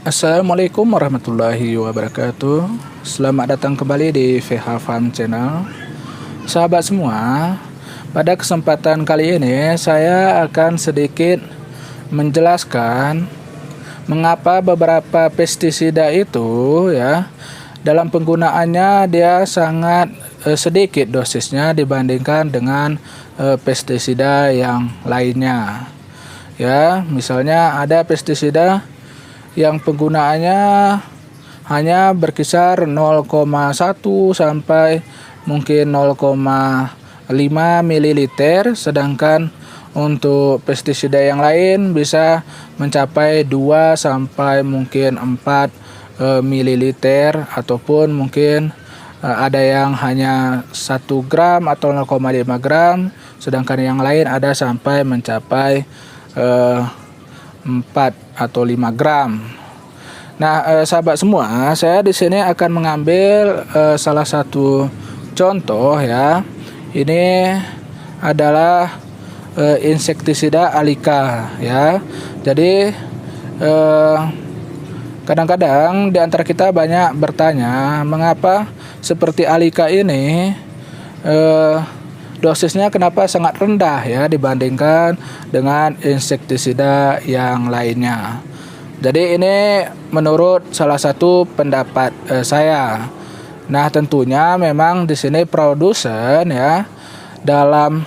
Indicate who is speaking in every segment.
Speaker 1: Assalamualaikum warahmatullahi wabarakatuh. Selamat datang kembali di VH Farm Channel. Sahabat semua, pada kesempatan kali ini saya akan sedikit menjelaskan mengapa beberapa pestisida itu dalam penggunaannya dia sangat sedikit dosisnya dibandingkan dengan pestisida yang lainnya. Misalnya ada pestisida yang penggunaannya hanya berkisar 0,1 sampai mungkin 0,5 ml, sedangkan untuk pestisida yang lain bisa mencapai 2 sampai mungkin 4 ml, ataupun mungkin ada yang hanya 1 gram atau 0,5 gram, sedangkan yang lain ada sampai mencapai 4 atau 5 gram. Nah, sahabat semua, saya di sini akan mengambil salah satu contoh ya. Ini adalah insektisida Alika ya. Jadi kadang-kadang di antara kita banyak bertanya mengapa seperti Alika ini dosisnya kenapa sangat rendah ya dibandingkan dengan insektisida yang lainnya. Jadi ini menurut salah satu pendapat saya. Nah, tentunya memang di sini produsen ya dalam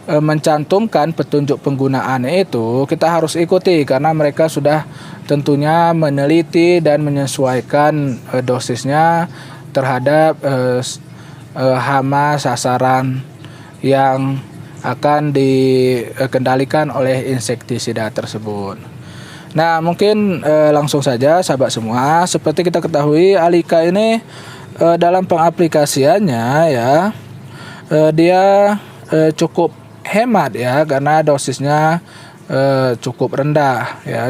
Speaker 1: mencantumkan petunjuk penggunaan itu kita harus ikuti, karena mereka sudah tentunya meneliti dan menyesuaikan dosisnya terhadap hama sasaran yang akan dikendalikan oleh insektisida tersebut. Nah, mungkin langsung saja sahabat semua, seperti kita ketahui Alika ini dalam pengaplikasiannya ya dia cukup hemat ya, karena dosisnya cukup rendah ya.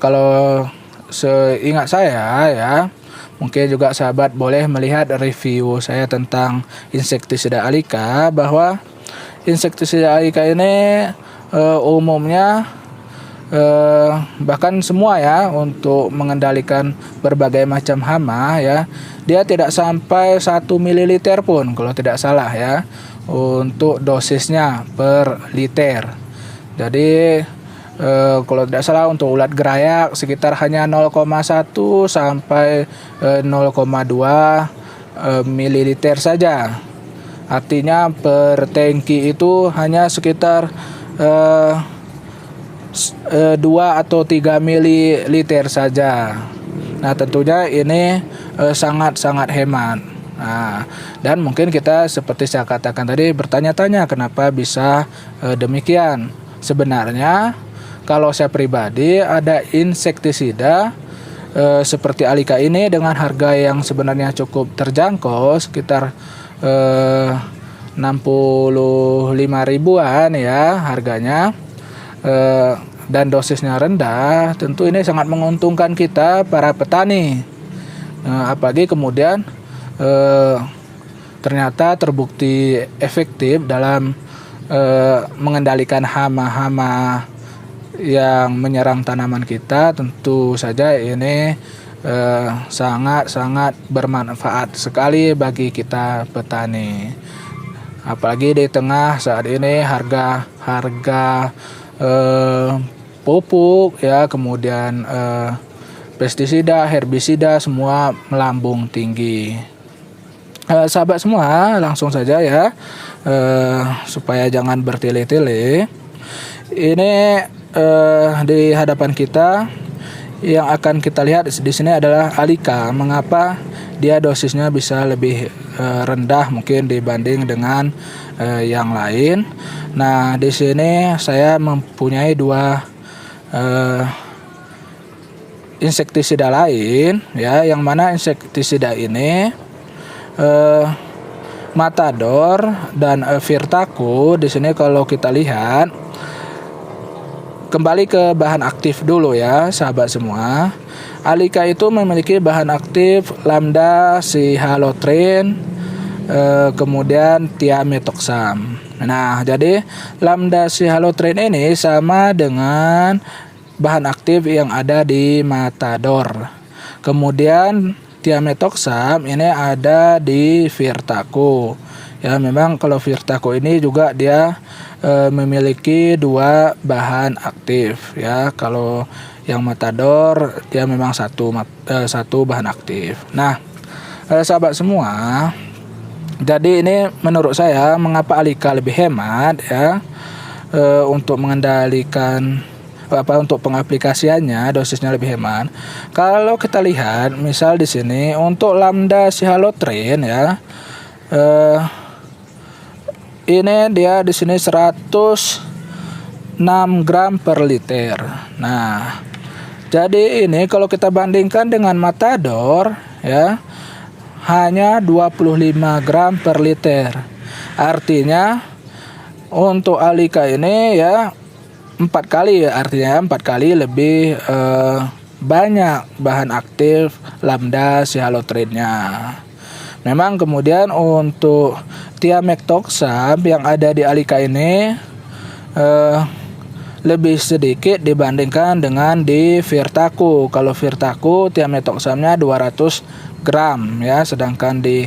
Speaker 1: Kalau seingat saya ya, mungkin juga sahabat boleh melihat review saya tentang insektisida Alika, bahwa insektisida Alika ini umumnya bahkan semua ya untuk mengendalikan berbagai macam hama ya, dia tidak sampai 1 ml pun kalau tidak salah ya untuk dosisnya per liter. Jadi kalau tidak salah untuk ulat gerayak sekitar hanya 0,1 sampai 0,2 ml saja. Artinya per tangki itu hanya sekitar 2 atau 3 ml saja. Nah, tentunya ini sangat-sangat hemat. Nah, dan mungkin kita seperti saya katakan tadi bertanya-tanya kenapa bisa demikian. Sebenarnya kalau saya pribadi ada insektisida seperti Alika ini dengan harga yang sebenarnya cukup terjangkau, sekitar 65 ribuan ya harganya, dan dosisnya rendah. Tentu ini sangat menguntungkan kita para petani, apalagi kemudian ternyata terbukti efektif dalam mengendalikan hama-hama yang menyerang tanaman kita. Tentu saja ini sangat-sangat bermanfaat sekali bagi kita petani, apalagi di tengah saat ini harga pupuk ya, kemudian pestisida, herbisida semua melambung tinggi. Sahabat semua, langsung saja ya supaya jangan bertele-tele. Ini di hadapan kita yang akan kita lihat di sini adalah Alika. Mengapa dia dosisnya bisa lebih rendah mungkin dibanding dengan yang lain? Nah, di sini saya mempunyai dua insektisida lain ya, yang mana insektisida ini Matador dan Virtaku. Di sini kalau kita lihat, kembali ke bahan aktif dulu ya sahabat semua. Alika itu memiliki bahan aktif lambda cihalotrin, kemudian thiamethoxam. Nah, jadi lambda cihalotrin ini sama dengan bahan aktif yang ada di Matador. Kemudian thiamethoxam ini ada di Virtaco. Ya, memang kalau Virtaco ini juga dia memiliki 2 bahan aktif ya. Kalau yang Matador dia memang satu bahan aktif. Nah, sahabat semua, jadi ini menurut saya mengapa Alika lebih hemat ya untuk mengendalikan untuk pengaplikasiannya dosisnya lebih hemat. Kalau kita lihat misal di sini untuk lambda cihalotren ya, ini dia di sini 106 gram per liter. Nah, jadi ini kalau kita bandingkan dengan Matador ya, hanya 25 gram per liter. Artinya untuk Alika ini ya 4 kali, artinya 4 kali lebih banyak bahan aktif lambda cihalotrennya. Memang kemudian untuk thiamethoxam yang ada di Alika ini lebih sedikit dibandingkan dengan di Virtaco. Kalau Virtaco thiamethoxamnya 200 gram ya, sedangkan di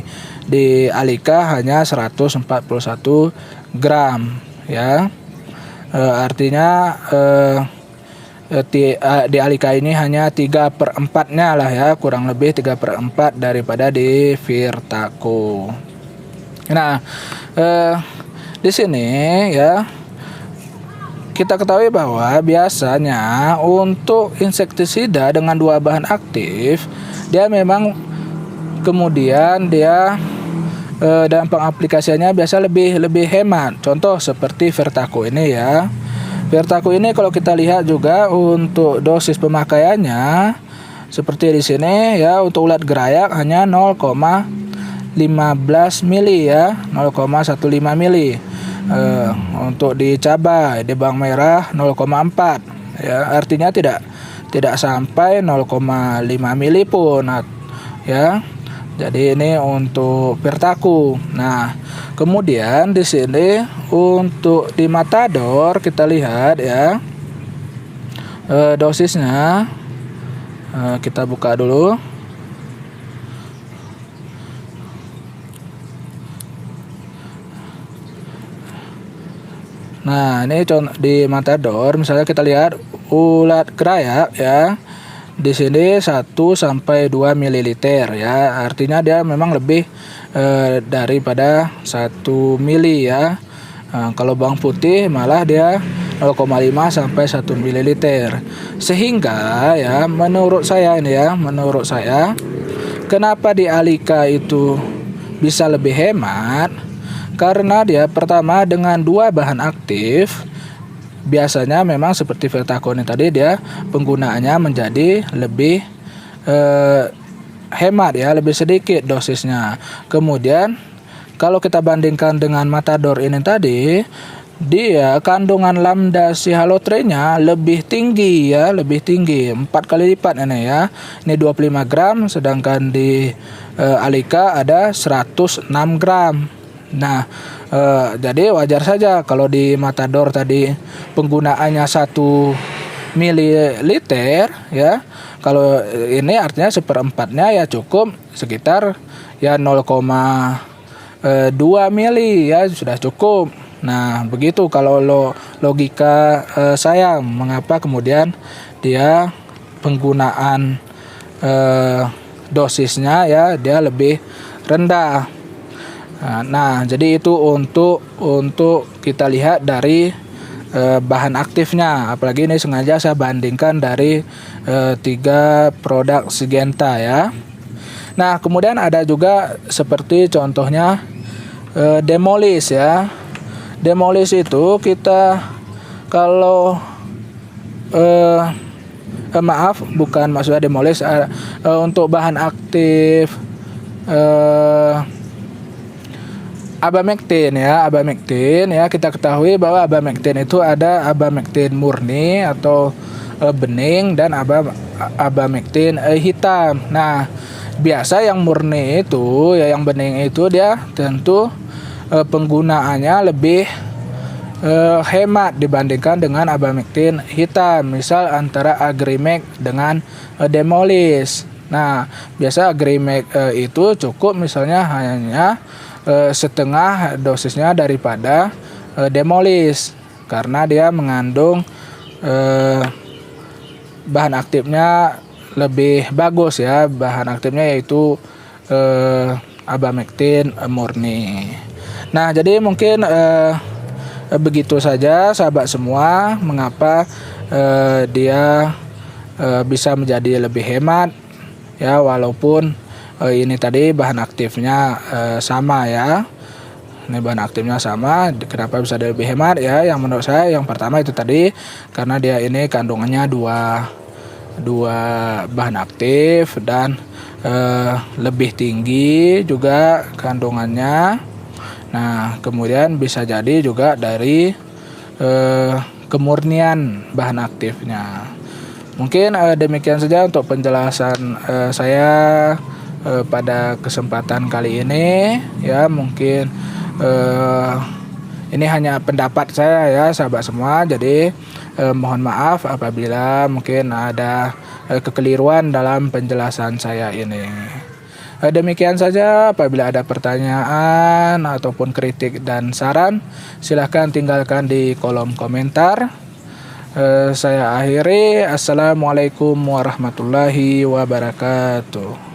Speaker 1: Alika hanya 141 gram ya. Artinya di Alika ini hanya 3/4-nya lah ya, kurang lebih 3/4 daripada di Virtaco. Nah, di sini ya kita ketahui bahwa biasanya untuk insektisida dengan 2 bahan aktif dia memang kemudian dia dalam pengaplikasiannya biasa lebih hemat. Contoh seperti Virtaco ini ya. Virtaco ini kalau kita lihat juga untuk dosis pemakaiannya seperti di sini ya, untuk ulat gerayak hanya 0,15 mili ya, 0,15 mili. Untuk di cabai, di bawang merah 0,4 ya, artinya tidak sampai 0,5 mili pun ya. Jadi ini untuk Virtaco. Nah, kemudian di sini untuk di Matador kita lihat ya dosisnya. Kita buka dulu. Nah, ini di Matador misalnya kita lihat ulat gerayak ya. Di sini 1 sampai 2 ml ya. Artinya dia memang lebih daripada 1 mili ya. Kalau bawang putih malah dia 0,5 sampai 1 ml. Sehingga ya menurut saya kenapa di Alika itu bisa lebih hemat? Karena dia pertama dengan 2 bahan aktif, biasanya memang seperti Virtaco ini tadi dia penggunaannya menjadi lebih hemat ya, lebih sedikit dosisnya. Kemudian kalau kita bandingkan dengan Matador ini tadi, dia kandungan lambda cihalotrennya lebih tinggi ya, lebih tinggi 4 kali lipat ini ya. Ini 25 gram, sedangkan di Alika ada 106 gram. Nah, jadi wajar saja kalau di Matador tadi penggunaannya 1 mililiter ya. Kalau ini artinya 1/4-nya ya cukup sekitar ya 0,2 mili ya, sudah cukup. Nah, begitu kalau logika saya mengapa kemudian dia penggunaan dosisnya ya dia lebih rendah. Nah, jadi itu untuk kita lihat dari bahan aktifnya. Apalagi ini sengaja saya bandingkan dari 3 produk Syngenta ya. Nah, kemudian ada juga seperti contohnya Demolis ya. Demolis itu kita kalau bukan maksudnya Demolis untuk bahan aktif Abamectin ya, kita ketahui bahwa Abamectin itu ada Abamectin murni atau bening dan Abamectin hitam. Nah, biasa yang murni itu ya, yang bening itu dia tentu penggunaannya lebih hemat dibandingkan dengan abamectin hitam. Misal antara Agrimek dengan Demolis. Nah, biasa Agrimek itu cukup misalnya hanya setengah dosisnya daripada Demolis karena dia mengandung bahan aktifnya lebih bagus ya. Bahan aktifnya yaitu abamectin murni. Nah, jadi mungkin begitu saja sahabat semua mengapa dia bisa menjadi lebih hemat ya, walaupun ini tadi bahan aktifnya sama ya. Ini bahan aktifnya sama, kenapa bisa lebih hemat ya? Yang menurut saya yang pertama itu tadi karena dia ini kandungannya dua bahan aktif dan lebih tinggi juga kandungannya. Nah, kemudian bisa jadi juga dari kemurnian bahan aktifnya. Mungkin demikian saja untuk penjelasan saya pada kesempatan kali ini ya. Mungkin ini hanya pendapat saya ya sahabat semua. Jadi mohon maaf apabila mungkin ada kekeliruan dalam penjelasan saya ini. Demikian saja, apabila ada pertanyaan ataupun kritik dan saran silahkan tinggalkan di kolom komentar. Saya akhiri. Assalamualaikum warahmatullahi wabarakatuh.